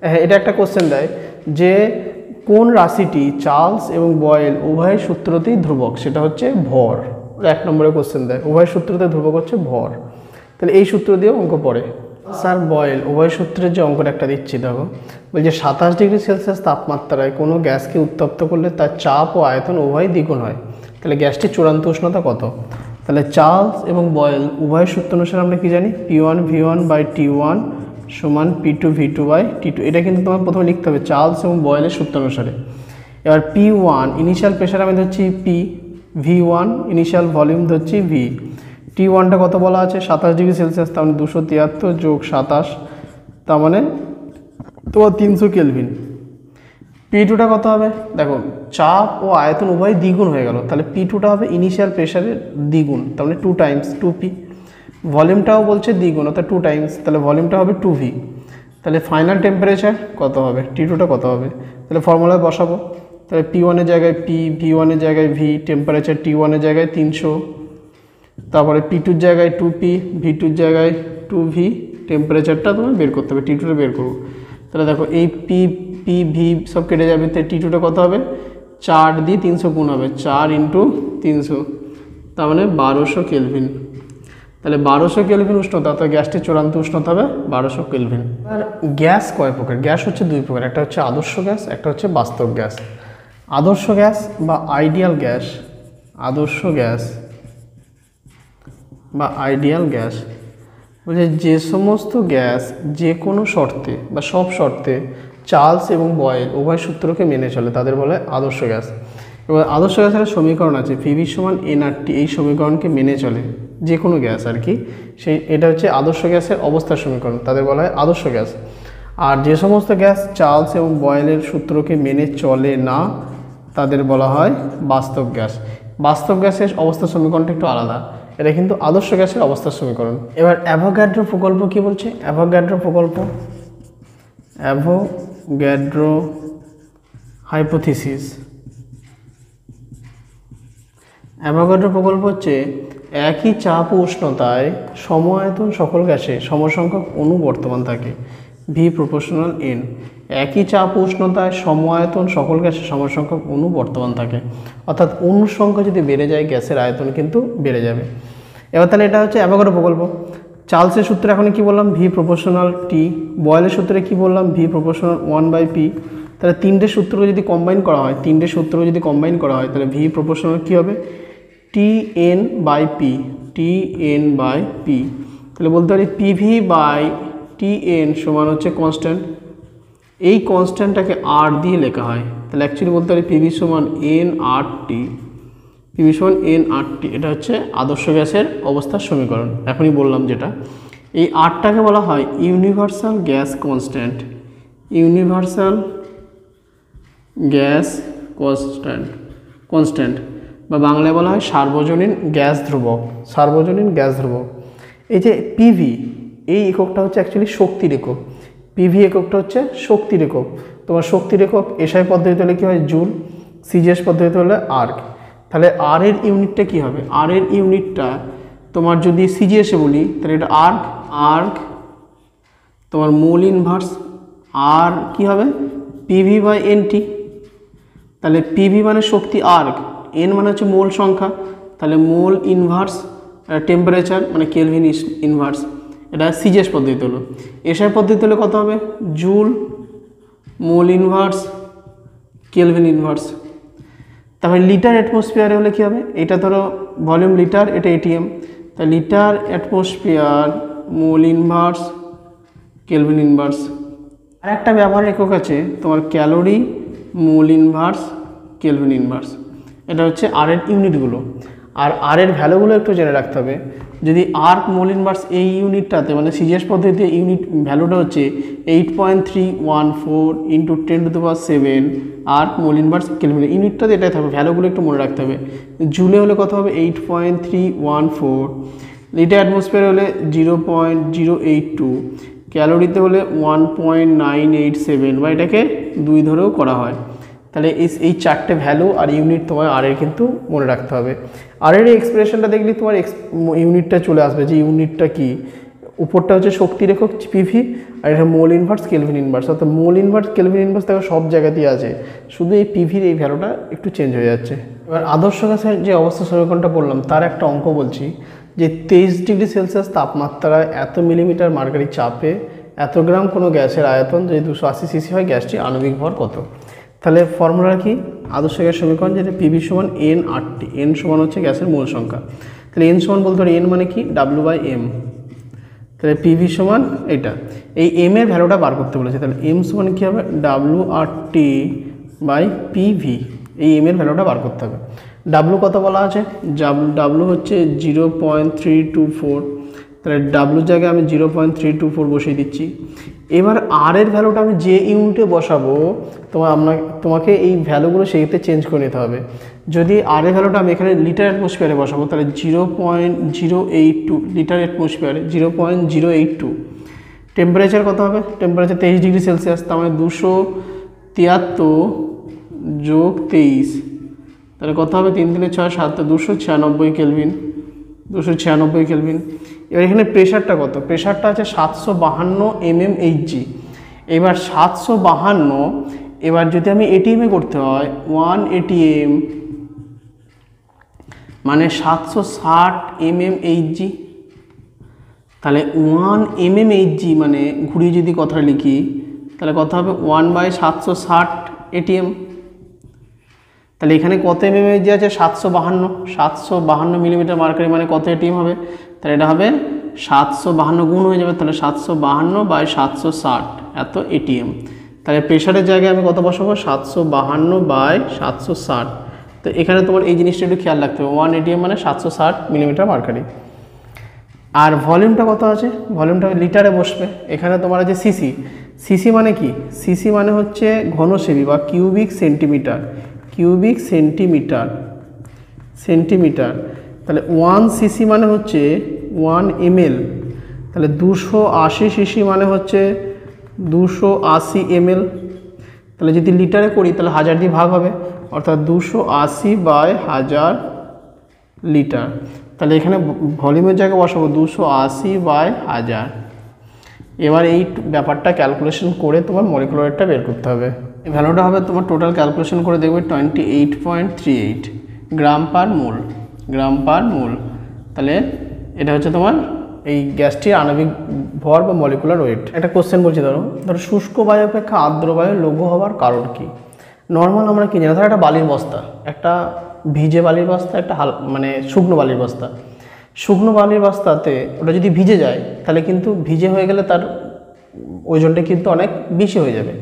[SPEAKER 1] হ্যাঁ, এটা একটা কোশ্চেন দেয় যে কোন রাশিটি চার্লস এবং বয়েল উভয়ের সূত্রতেই ধ্রুবক, সেটা হচ্ছে ভর। 1 নম্বরে কোশ্চেন দেয় উভয় সূত্রতে ধ্রুবক হচ্ছে ভর, তাহলে এই সূত্র দিয়েও অঙ্ক পড়ে। স্যার বয়েল উভয় সূত্রের যে অঙ্কটা একটা দিচ্ছি, দেখো বলছে 27 ডিগ্রি সেলসিয়াস তাপমাত্রায় কোনো গ্যাসকে উত্তপ্ত করলে তার চাপ ও আয়তন উভয় দ্বিগুণ হয়, তাহলে গ্যাসটির চূড়ান্ত উষ্ণতা কত। তাহলে চার্লস এবং বয়েল উভয় সূত্র অনুসারে আমরা কি জানি, P1 V1 বাই T1 সমান P2 V2 বাই T2। এটা কিন্তু তোমার প্রথমে লিখতে হবে চার্লস এবং বয়েলের সূত্র অনুসারে। এবার P1 ইনিশিয়াল প্রেশার আমি ধরছি P, V1 ইনিশিয়াল ভলিউম ধরছি V, T1টা কত বলা আছে 27 ডিগ্রি সেলসিয়াস, তার মানে 273 যোগ 27, তার মানে তোমার 300 কেলভিন। P2টা কত হবে, দেখো চাপ ও আয়তন উভয় দ্বিগুণ হয়ে গেল, তাহলে P2টা হবে ইনিশিয়াল প্রেশারের দ্বিগুণ, তার মানে 2 টাইমস 2P। ভলিউমটাও বলছে দ্বিগুণ, অর্থাৎ 2 টাইমস, তাহলে ভলিউমটা হবে 2V। তাহলে ফাইনাল টেম্পারেচার কত হবে, T2টা কত হবে, তাহলে ফর্মুলায় বসাবো। তাহলে P1 এর জায়গায় P, V1 এর জায়গায় V, টেম্পারেচার T1 এর জায়গায় 300, তারপরে P2 এর জায়গায় 2P, V2 এর জায়গায় 2V, টেম্পারেচারটা তোমার বের করতে হবে, T2টা বের করবো। তাহলে দেখো এই পি পি ভি সব কেটে যাবে, তো T2টা কত হবে 4 দিয়ে 300 গুণ হবে, 4 × 300, তার মানে 1200 কেলভিন। তাহলে 1200 কেলভিন উষ্ণতা, তো গ্যাসটির চূড়ান্ত উষ্ণতা হবে 1200 কেলভিন। আর গ্যাস কয় প্রকার? গ্যাস হচ্ছে দুই প্রকার, একটা হচ্ছে আদর্শ গ্যাস, একটা হচ্ছে বাস্তব গ্যাস। আদর্শ গ্যাস বা আইডিয়াল গ্যাস, আদর্শ গ্যাস বা আইডিয়াল গ্যাস বলছে যে সমস্ত গ্যাস যে কোনো শর্তে বা সব শর্তে চার্লস এবং বয়েল উভয় সূত্রকে মেনে চলে তাদের বলে আদর্শ গ্যাস। এবার আদর্শ গ্যাসের সমীকরণ আছে PV = nRT, এই সমীকরণকে মেনে চলে যে কোনো গ্যাস আর কি, সেই এটা হচ্ছে আদর্শ গ্যাসের অবস্থার সমীকরণ, তাদের বলা হয় আদর্শ গ্যাস। আর যে সমস্ত গ্যাস চার্লস এবং বয়েলের সূত্রকে মেনে চলে না তাদের বলা হয় বাস্তব গ্যাস। বাস্তব গ্যাসের অবস্থার সমীকরণটা একটু আলাদা, এটা কিন্তু আদর্শ গ্যাসের অবস্থার সমীকরণ। এবার অ্যাভোগাড্রো প্রকল্প কি বলছে? অ্যাভোগাড্রো প্রকল্প, অ্যাভোগাড্রো হাইপোথিসিস। অ্যাভোগাড্রো প্রকল্প হচ্ছে একই চাপ ও উষ্ণতায় সম-আয়তন সকল গ্যাসে সমসংখ্যক অণু বর্তমান থাকে, V = N। একই চাপ ও উষ্ণতায় সম-আয়তন সকল গ্যাসে সমসংখ্যক অণু বর্তমান থাকে, অর্থাৎ অণুর সংখ্যা যদি বেড়ে যায় গ্যাসের আয়তন কিন্তু বেড়ে যাবে। এবার তাহলে এটা হচ্ছে অ্যাভোগাড্রো প্রকল্প। চার্লসের সূত্রে এখন কি বললাম? V = T। বয়েলের সূত্রে কি বললাম? V = 1/P। তাহলে তিনটে সূত্র যদি কম্বাইন করা হয়, তাহলে V = কি হবে? Tn/P, Tn/P। তাহলে বলতে পারি PV/Tn সমান হচ্ছে কনস্ট্যান্ট, এই কনস্ট্যান্টটাকে R দিয়ে লেখা হয়, তাহলে অ্যাকচুয়ালি বলতে পারি PV = nRT, PV = nRT। এটা হচ্ছে আদর্শ গ্যাসের অবস্থার সমীকরণ, এখনই বললাম যেটা। এই আরটাকে বলা হয় universal gas constant, universal gas constant বা বাংলায় বলা হয় সার্বজনীন গ্যাস ধ্রুবক, সার্বজনীন গ্যাস ধ্রুবক। এই যে PV, এই এককটা হচ্ছে অ্যাকচুয়ালি শক্তির একক, PV এককটা হচ্ছে শক্তির একক। তোমার শক্তির একক এসআই পদ্ধতিতে হলে কী হয়? জুল, সিজিএস পদ্ধতিতে হলে আর্ক। তাহলে আর এর ইউনিটটা কী হবে? আর এর ইউনিটটা তোমার যদি সিজিএসে বলি তাহলে এটা আর্ক তোমার মোল ইনভার্স, আর কি হবে? PV/NT। তাহলে PV মানে শক্তি আর্ক, N মানে হচ্ছে মোল সংখ্যা, তাহলে মোল ইনভার্স টেম্পারেচার মানে কেলভিন ইনভার্স। এটা সিজিএস পদ্ধতি হলো। এসআই পদ্ধতি হলে কত হবে? Joule, mole inverse, kelvin inverse. তারপরে লিটার অ্যাটমসফিয়ারে হলে কী হবে? এটা ধরো ভলিউম লিটার, এটা ATM, তা litre atmosphere, mole inverse, kelvin inverse. আর একটা ব্যবহার একক আছে তোমার calorie, mole inverse, kelvin inverse. এটা হচ্ছে আর এর ইউনিটগুলো। আর আর এর ভ্যালুগুলো একটু জেনে রাখতে হবে। যদি আর্ক, মোল ইনভার্স এই ইউনিটটাতে মানে সিজিএস পদ্ধতিতে ইউনিট ভ্যালুটা হচ্ছে 8.314 × 10⁷ আর্ক, মোল ইনভার্স, কেলভিন, ইউনিটটাতে এটাই থাকবে, ভ্যালুগুলো একটু মনে রাখতে হবে। জুলে হলে কত হবে? 8.314, লিটার অ্যাটমসফিয়ার হলে 0.082, ক্যালোরিতে হলে 1.987 বা এটাকে 2 ধরেও করা হয়। তাহলে এই চারটে ভ্যালু আর ইউনিট তোমার আর এর কিন্তু মনে রাখতে হবে। আর এর এক্সপ্রেশনটা দেখলে তোমার ইউনিটটা চলে আসবে, যে ইউনিটটা কি, উপরটা হচ্ছে শক্তির একক PV, আর এটা মোল ইনভার্স, কেলভিন ইনভার্স। অর্থাৎ মোল ইনভার্স, কেলভিন ইনভার্স দেখো সব জায়গাতেই আছে, শুধু এই PVর এই ভ্যালুটা একটু চেঞ্জ হয়ে যাচ্ছে। এবার আদর্শ গ্যাসের যে অবস্থা সমীকরণটা বললাম তার একটা অঙ্ক বলছি, যে 23°C তাপমাত্রায় এত মিলিমিটার মার্কারি চাপে এত গ্রাম কোনো গ্যাসের আয়তন যদি 280 সিসি হয়, গ্যাসটি আণবিক ভর কত? তাহলে ফর্মুলা কি? আদর্শ গ্যাস সমীকরণ, যেটা PV = nRT, N সমান হচ্ছে গ্যাসের মোল সংখ্যা। তাহলে N সমান বলতে পারি N মানে কি? W/M। তাহলে PV সমান এটা, এই M এর ভ্যালুটা বার করতে বলেছে, তাহলে M সমান কী হবে? WRT/PV। এই M এর ভ্যালুটা বার করতে হবে। W কত বলা আছে? W হচ্ছে 0.324, তাহলে W জায়গায় আমি 0.324 বসিয়ে দিচ্ছি। এবার আর এর ভ্যালুটা আমি যে ইউনিটে বসাবো তোমাকে এই ভ্যালুগুলো সেইতে চেঞ্জ করে নিতে হবে। যদি আর এর ভ্যালুটা আমি এখানে লিটার অ্যাটমসফিয়ারে বসাবো তাহলে 0.082 লিটার অ্যাটমসফিয়ারে 0.082। টেম্পারেচার কত হবে? টেম্পারেচার 23°C, তার মানে 273 যোগ 23, তাহলে কত হবে? 3 × 6 = 7, 296 কেলভিন, 296 কেলভিন। এবার এখানে প্রেশারটা কত? প্রেশারটা আছে 752 mmHg। এবার 752, এবার যদি আমি এটিএমে করতে হয় 1 ATM মানে 760 mmHg, তাহলে 1 mmHg মানে ঘুরিয়ে যদি কথাটা লিখি তাহলে কত হবে 1/760 ATM। তাহলে এখানে কত mmHg আছে 752 মিলিমিটার মার্কারি মানে কত এটিএম হবে, তাহলে এটা হবে 752 গুণ হয়ে যাবে, তাহলে 752/760 এত এটিএম। তাহলে প্রেশারের জায়গায় আমি কত বসাবো 752/760। তো এখানে তোমার এই জিনিসটা একটু খেয়াল রাখতে হবে, 1 ATM মানে 760 মিলিমিটার মার্কারি। আর ভলিউমটা কত আছে, ভলিউমটা লিটারে বসবে। এখানে তোমার আছে সিসি। সিসি মানে কি, সিসি মানে হচ্ছে ঘনসেমি বা কিউবিক সেন্টিমিটার, কিউবিক সেন্টিমিটার। তাহলে 1 সিসি মানে হচ্ছে 1 ml, তাহলে 280 সিসি মানে হচ্ছে 280 ml। তাহলে যদি লিটারে করি তাহলে 1000 দিয়ে ভাগ হবে, অর্থাৎ 280/1000 লিটার। তাহলে এখানে ভলিউমের জায়গায় বসাবো 280/1000। এবার এই ব্যাপারটা ক্যালকুলেশন করে তোমার মলিকুলার ওয়েটটা বের করতে হবে। এই ভ্যালুটা হবে তোমার টোটাল ক্যালকুলেশন করে দেখবে 28.38 গ্রাম পার মোল। তাহলে এটা হচ্ছে তোমার এই গ্যাসটির আণবিক ভর বা মলিকুলার ওয়েট। একটা কোশ্চেন বলছি, ধরো শুষ্ক বায়ু অপেক্ষা আর্দ্র বায়ু লঘু হওয়ার কারণ কি। নর্মাল আমরা কি জানি, ধরো একটা বালির বস্তা, একটা ভিজে বালির বস্তা, একটা মানে শুকনো বালির বস্তা। শুকনো বালির বস্তাতে ওটা যদি ভিজে যায় তাহলে কিন্তু ভিজে হয়ে গেলে তার ওজনটা কিন্তু অনেক বেশি হয়ে যাবে।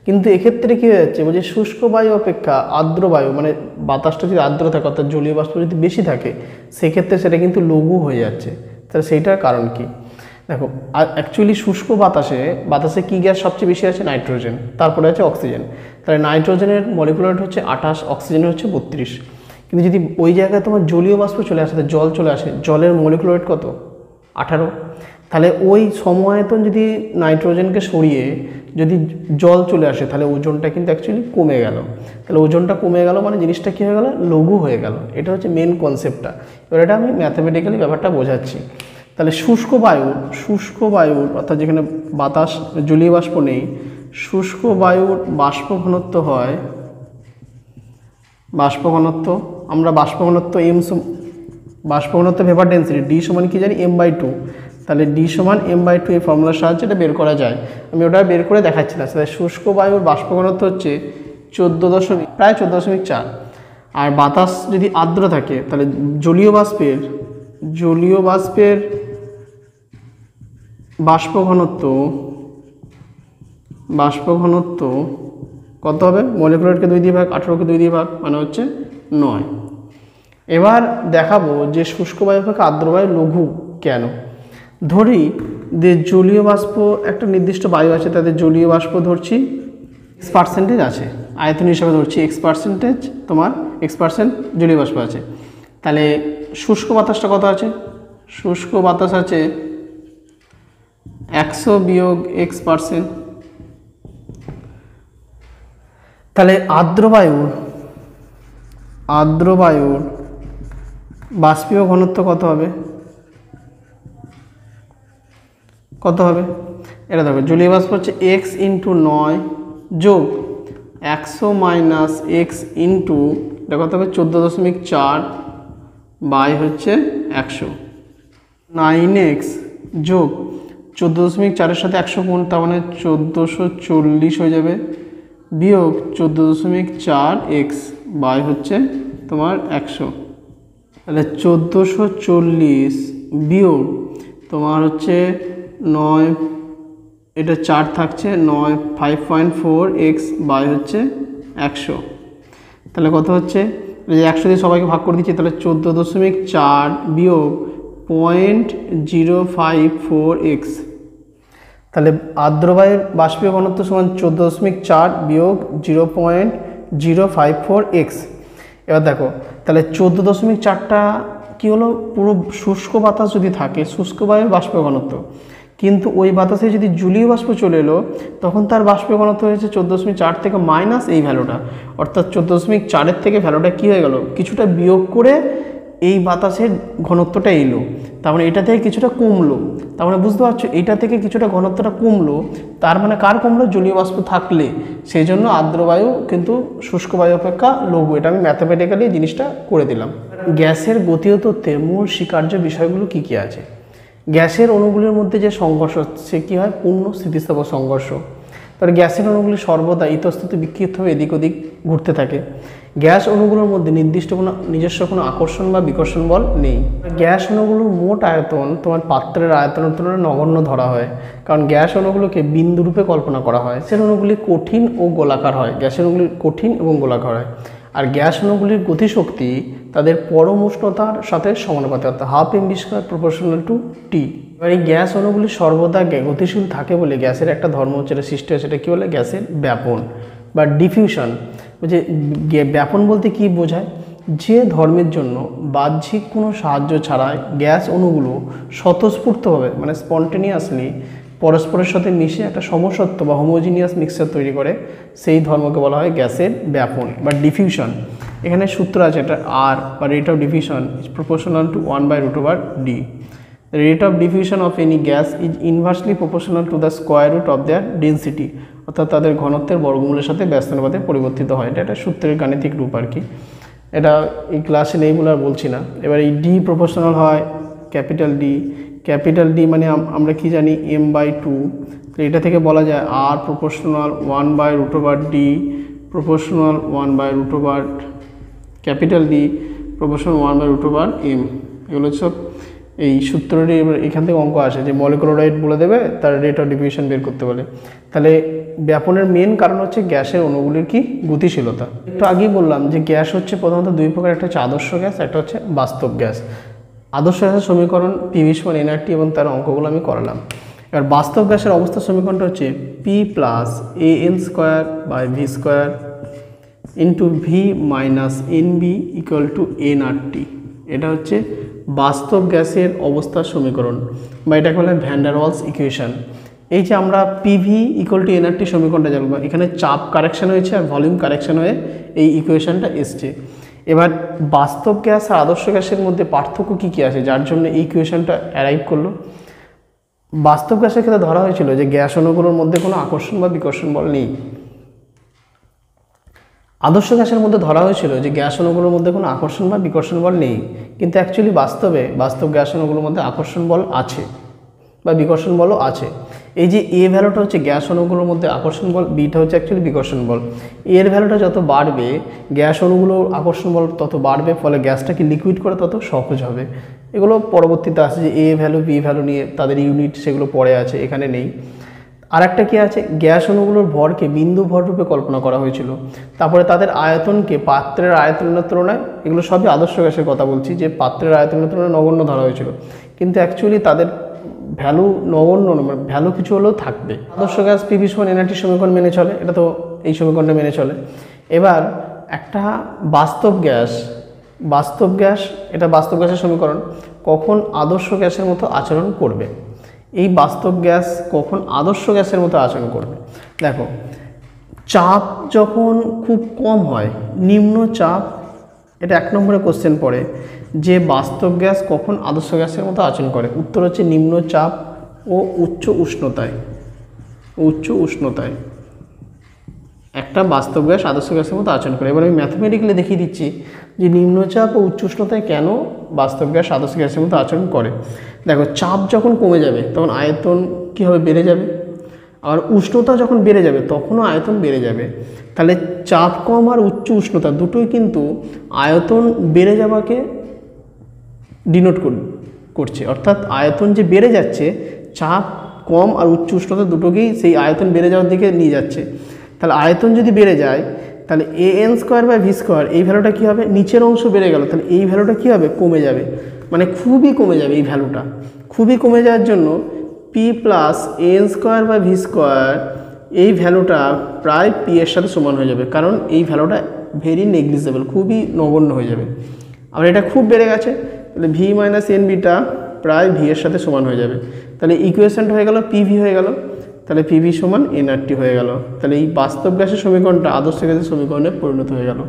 [SPEAKER 1] কিন্তু এক্ষেত্রে কী হয়ে যাচ্ছে, বলছে শুষ্ক বায়ু অপেক্ষা আর্দ্র বায়ু মানে বাতাসটা যদি আর্দ্র থাকে অর্থাৎ জলীয় বাষ্প যদি বেশি থাকে সেক্ষেত্রে সেটা কিন্তু লঘু হয়ে যাচ্ছে। তাহলে সেইটার কারণ কি, দেখো অ্যাকচুয়ালি শুষ্ক বাতাসে কী গ্যাস সবচেয়ে বেশি আছে, নাইট্রোজেন, তারপরে আছে অক্সিজেন। তাহলে নাইট্রোজেনের মলিকুলার ওয়েট হচ্ছে 28, অক্সিজেনের হচ্ছে 32। কিন্তু যদি ওই জায়গায় তোমার জলীয় বাষ্প চলে আসে, জল চলে আসে, জলের মলিকুলার ওয়েট কত 18। তাহলে ওই সমায়তন যদি নাইট্রোজেনকে সরিয়ে যদি জল চলে আসে তাহলে ওজনটা কিন্তু অ্যাকচুয়ালি কমে গেল। তাহলে ওজনটা কমে গেল মানে জিনিসটা কী হয়ে গেল, লঘু হয়ে গেল। এটা হচ্ছে মেন কনসেপ্টটা। এবার এটা আমি ম্যাথামেটিক্যালি ব্যাপারটা বোঝাচ্ছি। তাহলে শুষ্ক বায়ুর অর্থাৎ যেখানে বাতাস জলীয় বাষ্প নেই, শুষ্ক বায়ুর বাষ্প ঘনত্ব হয়, আমরা বাষ্প ঘনত্ব ভেপার ডেন্সিটি ডি সমান কি জানি m/2। তাহলে ডি সমান m/2 এই ফর্মুলার সাহায্যে এটা বের করা যায়। আমি ওটা বের করে দেখাচ্ছি না। তাহলে শুষ্ক বায়ুর বাষ্প ঘনত্ব হচ্ছে প্রায় 14.4। আর বাতাস যদি আর্দ্র থাকে তাহলে জলীয় বাষ্পের বাষ্প ঘনত্ব কত হবে, মলিকুলারকে 2 দিয়ে ভাগ, 18কে 2 দিয়ে ভাগ মানে হচ্ছে 9। এবার দেখাবো যে শুষ্ক বায়ু অপেক্ষা আর্দ্র বায়ু লঘু কেন। ধরি যে জলীয় বাষ্প একটা নির্দিষ্ট বায়ু আছে, তাদের জলীয় বাষ্প ধরছি x% আছে, আয়তন হিসাবে ধরছি x%, তোমার x% জলীয় বাষ্প আছে। তাহলে শুষ্ক বাতাসটা কত আছে, শুষ্ক বাতাস আছে 100 বিয়োগ x%। তাহলে আর্দ্র বায়ুর বাষ্পীয় ঘনত্ব কত হবে, এটা দেখো জলীয় বাষ্প হচ্ছে x × 9 যোগ 100 মাইনাস x ইন্টু এটা কত হবে 14.4 বাই হচ্ছে 100, 9x যোগ 14.4-এর সাথে 100 গুণ, তার মানে 1440 হয়ে যাবে, বিয়োগ 14.4x বাই হচ্ছে তোমার 100। তাহলে 1440 বিয়োগ তোমার হচ্ছে 9, এটা 4 থাকছে 9, 5.4x বাই হচ্ছে 100। তাহলে কত হচ্ছে, 100 দিয়ে সবাইকে ভাগ করে দিচ্ছি, তাহলে 14.4 বিয়োগ 0.054x। তাহলে আর্দ্র বায়ুর বাষ্পীয় ঘনত্ব সমান 14.4 বিয়োগ 0.054x। এবার দেখো তাহলে 14.4টা কী হলো, পুরো শুষ্ক বাতাস যদি থাকে, শুষ্ক বায়ুর বাষ্পীয় ঘনত্ব, কিন্তু ওই বাতাসে যদি জলীয় বাষ্প চলে এলো তখন তার বাষ্পীয় ঘনত্ব হয়েছে 14.4 থেকে মাইনাস এই ভ্যালুটা, অর্থাৎ 14.4-এর থেকে ভ্যালুটা কী হয়ে গেল, কিছুটা বিয়োগ করে এই বাতাসের ঘনত্বটা এলো, তার মানে এটা থেকে কিছুটা কমলো, তার মানে বুঝতে পারছো এটা থেকে কিছুটা ঘনত্বটা কমলো, তার মানে কার কমলো? জলীয় বাষ্প থাকলে, সেই জন্য আর্দ্র বায়ু কিন্তু শুষ্ক বায়ু অপেক্ষা লঘু। এটা আমি ম্যাথামেটিক্যালি জিনিসটা করে দিলাম। গ্যাসের গতীয় তত্ত্বের মূল স্বীকার্য বিষয়গুলো কি কি আছে? গ্যাসের অণুগুলির মধ্যে যে সংঘর্ষ সে কী হয়? পূর্ণ স্থিতিস্থাপক সংঘর্ষ। তার গ্যাসের অণুগুলি সর্বদা ইতস্তত বিক্ষিপ্ত হয়ে এদিক ওদিক ঘুরতে থাকে। গ্যাস অণুগুলোর মধ্যে নির্দিষ্ট কোনো নিজস্ব কোনো আকর্ষণ বা বিকর্ষণ বল নেই। গ্যাস অণুগুলোর মোট আয়তন তোমার পাত্রের আয়তনের তুলনায় নগণ্য ধরা হয়, কারণ গ্যাস অণুগুলোকে বিন্দুরূপে কল্পনা করা হয়। গ্যাসের অণুগুলি কঠিন ও গোলাকার হয়, গ্যাসের অণুগুলি কঠিন এবং গোলাকার হয়। আর গ্যাস অণুগুলির গতিশক্তি তাদের পরম উষ্ণতার সাথে সমানুপাতে, অর্থাৎ ½ m²/T। এবার এই গ্যাস অণুগুলি সর্বদা গতিশীল থাকে বলে গ্যাসের একটা ধর্ম হচ্ছে সৃষ্টি হয়, সেটা কী বলে? গ্যাসের ব্যাপন বা ডিফিউশন। যে ব্যাপন বলতে কি বোঝায়? যে ধর্মের জন্য বাহ্যিক কোনো সাহায্য ছাড়াই গ্যাস অণুগুলো স্বতঃস্ফূর্তভাবে মানে স্পন্টেনিয়াসলি পরস্পরের সাথে মিশে একটা সমসত্ব বা হোমোজিনিয়াস মিক্সচার তৈরি করে, সেই ধর্মকে বলা হয় গ্যাসের ব্যাপন বা ডিফিউশন। এখানে সূত্র আছে, এটা আর বা rate of diffusion is proportional to 1/√D। The rate of diffusion of any gas is inversely proportional to the square root of their density, অর্থাৎ তাদের ঘনত্বের বর্গমূলের সাথে ব্যস্ত অনুপাতে পরিবর্তিত হয়। এটা একটা সূত্রের গাণিতিক রূপ আর কি, এটা এই ক্লাসে নেই বলে আর বলছি না। এবার এই ডি প্রপোর্শনাল হয় ক্যাপিটাল ডি মানে আমরা কি জানি m/2, তো এটা থেকে বলা যায় আর proportional 1/√D proportional 1/√D proportional 1/√M। এগুলো সব এই সূত্রটি এখান থেকে অঙ্ক আসে যে মলিকুলার ওয়েট বলে দেবে, তার রেট অফ ডিফিউশন বের করতে বলে। তাহলে ব্যাপনের মেন কারণ হচ্ছে গ্যাসের অণুগুলির কি? গতিশীলতা। একটু আগেই বললাম যে গ্যাস হচ্ছে প্রধানত দুই প্রকার, একটা হচ্ছে আদর্শ গ্যাস, একটা হচ্ছে বাস্তব গ্যাস। আদর্শ গ্যাসের সমীকরণ P=, nRT এবং তার অঙ্কগুলো আমি করালাম। এবার বাস্তব গ্যাসের অবস্থা সমীকরণটা হচ্ছে P + AN²/V² × V - NB = nRT। এটা হচ্ছে বাস্তব গ্যাসের অবস্থার সমীকরণ, বা এটাকে বলে ভ্যান ডার ওয়ালস ইকুয়েশন। এই যে আমরা PV = nRT সমীকরণটা জানবো, এখানে চাপ কারেকশন হয়েছে আর ভলিউম কারেকশন হয়ে এই ইকুয়েশনটা এসছে। এবার বাস্তব গ্যাস আর আদর্শ গ্যাসের মধ্যে পার্থক্য কী কী আছে যার জন্য এই ইকুয়েশনটা অ্যারাইভ করলো? বাস্তব গ্যাসের ক্ষেত্রে ধরা হয়েছিল যে গ্যাস অণুগুলোর মধ্যে কোনো আকর্ষণ বা বিকর্ষণ বল নেই। আদর্শ গ্যাসের মধ্যে ধরা হয়েছিল যে গ্যাস অণুগুলোর মধ্যে কোনো আকর্ষণ বা বিকর্ষণ বল নেই, কিন্তু অ্যাকচুয়ালি বাস্তব গ্যাস অণুগুলোর মধ্যে আকর্ষণ বল আছে বা বিকর্ষণ বলও আছে। এই যে এ ভ্যালুটা হচ্ছে গ্যাস অণুগুলোর মধ্যে আকর্ষণ বল, বিটা হচ্ছে অ্যাকচুয়ালি বিকর্ষণ বল। এর ভ্যালুটা যত বাড়বে গ্যাস অণুগুলোর আকর্ষণ বল তত বাড়বে, ফলে গ্যাসটাকে লিকুইড করে তত সহজ হবে। এগুলো পরবর্তীতে আসে যে এ ভ্যালু বি ভ্যালু নিয়ে তাদের ইউনিট সেগুলো পড়ে আছে, এখানে নেই। আর একটা কী আছে? গ্যাস অণুগুলোর ভরকে বিন্দু ভর রূপে কল্পনা করা হয়েছিল। তারপরে তাদের আয়তনকে পাত্রের আয়তনের তুলনায়, এগুলো সবই আদর্শ গ্যাসের কথা বলছি, যে পাত্রের আয়তনের তুলনায় নগণ্য ধরা হয়েছিল, কিন্তু অ্যাকচুয়ালি তাদের ভ্যালু নগণ্য নয়, মানে ভ্যালু কিছু হলেও থাকবে। আদর্শ গ্যাস P= nRT সমীকরণ মেনে চলে, এটা তো এই সমীকরণটা মেনে চলে। এবার একটা বাস্তব গ্যাস, এটা বাস্তব গ্যাসের সমীকরণ কখন আদর্শ গ্যাসের মতো আচরণ করবে? এই বাস্তব গ্যাস কখন আদর্শ গ্যাসের মতো আচরণ করবে? দেখো, চাপ যখন খুব কম হয়, নিম্ন চাপ, এটা 1 নম্বরে কোশ্চেন পড়ে যে বাস্তব গ্যাস কখন আদর্শ গ্যাসের মতো আচরণ করে। উত্তর হচ্ছে নিম্ন চাপ ও উচ্চ উষ্ণতায় একটা বাস্তব গ্যাস আদর্শ গ্যাসের মতো আচরণ করে। এবার আমি ম্যাথমেটিক্যালি দেখিয়ে দিচ্ছি যে নিম্নচাপ ও উচ্চ উষ্ণতায় কেন বাস্তব গ্যাস আদর্শ গ্যাসের মতো আচরণ করে। দেখো, চাপ যখন কমে যাবে তখন আয়তন কী হবে? বেড়ে যাবে। আর উষ্ণতা যখন বেড়ে যাবে তখনও আয়তন বেড়ে যাবে। তাহলে চাপ কম আর উচ্চ উষ্ণতা দুটোই কিন্তু আয়তন বেড়ে যাওয়াকে ডিনোট করছে, অর্থাৎ আয়তন যে বেড়ে যাচ্ছে, চাপ কম আর উচ্চ উষ্ণতা দুটোকেই সেই আয়তন বেড়ে যাওয়ার দিকে নিয়ে যাচ্ছে। তাহলে আয়তন যদি বেড়ে যায় তাহলে AN²/V² এই ভ্যালুটা কী হবে? নিচের অংশ বেড়ে গেল, তাহলে এই ভ্যালুটা কী হবে? কমে যাবে, মানে খুবই কমে যাবে। এই ভ্যালুটা খুবই কমে যাওয়ার জন্য P + AN²/V² এই ভ্যালুটা প্রায় P এর সাথে সমান হয়ে যাবে, কারণ এই ভ্যালুটা ভেরি নেগলিজেবল, খুবই নগণ্য হয়ে যাবে। আবার এটা খুব বেড়ে গেছে, তাহলে V - NBটা প্রায় V এর সাথে সমান হয়ে যাবে। তাহলে ইকুয়েশনটা হয়ে গেল PV হয়ে গেল, তাহলে PV = nRT হয়ে গেল। তাহলে এই বাস্তব গ্যাসের সমীকরণটা আদর্শ গ্যাসের সমীকরণে পরিণত হয়ে গেল।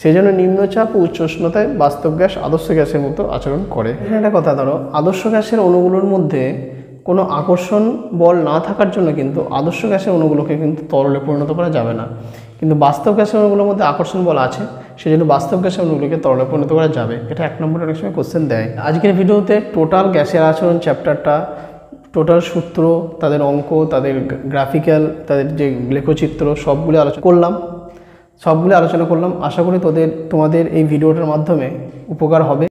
[SPEAKER 1] সেই জন্য নিম্নচাপ ও উচ্চ উষ্ণতায় বাস্তব গ্যাস আদর্শ গ্যাসের মতো আচরণ করে। এখানে একটা কথা ধরো, আদর্শ গ্যাসের অণুগুলোর মধ্যে কোনো আকর্ষণ বল না থাকার জন্য কিন্তু আদর্শ গ্যাসের অণুগুলোকে কিন্তু তরলে পরিণত করা যাবে না, কিন্তু বাস্তব গ্যাসের অণুগুলোর মধ্যে আকর্ষণ বল আছে, সেই জন্য বাস্তব গ্যাসের অণুগুলোকে তরলে পরিণত করা যাবে। এটা 1 নম্বরে অনেক সময় কোশ্চেন দেয়। আজকের ভিডিওতে টোটাল গ্যাসের আচরণ চ্যাপ্টারটা, টোটাল সূত্র, তাদের অঙ্ক, তাদের গ্রাফিক্যাল, তাদের যে লেখচিত্র সবগুলি আলোচনা করলাম। আশা করি তোমাদের এই ভিডিওটার মাধ্যমে উপকার হবে।